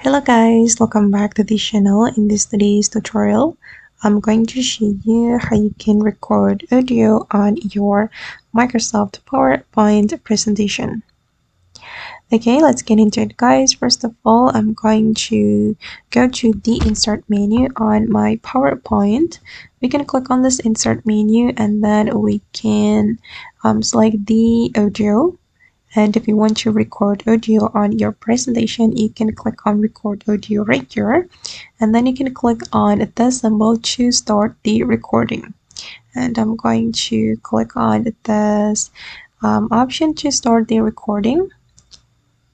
Hello guys, welcome back to this channel. In today's tutorial, I'm going to show you how you can record audio on your Microsoft PowerPoint presentation. Okay, let's get into it guys. First of all, I'm going to go to the insert menu on my PowerPoint. We can click on this insert menu and then we can select the audio. And if you want to record audio on your presentation, you can click on record audio right here. And then you can click on the symbol to start the recording. And I'm going to click on this option to start the recording.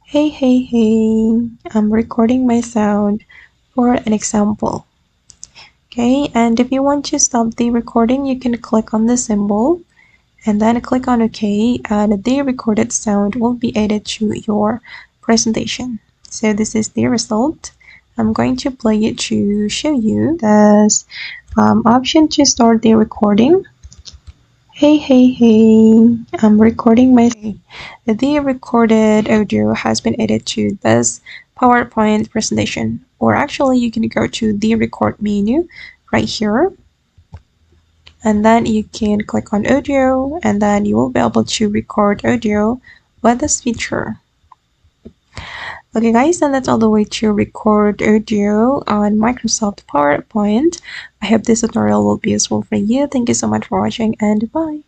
Hey, hey, hey, I'm recording my sound for an example. Okay, and if you want to stop the recording, you can click on the symbol and then click on OK, and the recorded sound will be added to your presentation. So this is the result. I'm going to play it to show you this option to start the recording. Hey, hey, hey, I'm recording my... The recorded audio has been added to this PowerPoint presentation, or actually you can go to the record menu right here. And then you can click on audio and then you will be able to record audio with this feature. Okay guys, and that's all the way to record audio on Microsoft PowerPoint. I hope this tutorial will be useful for you. Thank you so much for watching and bye.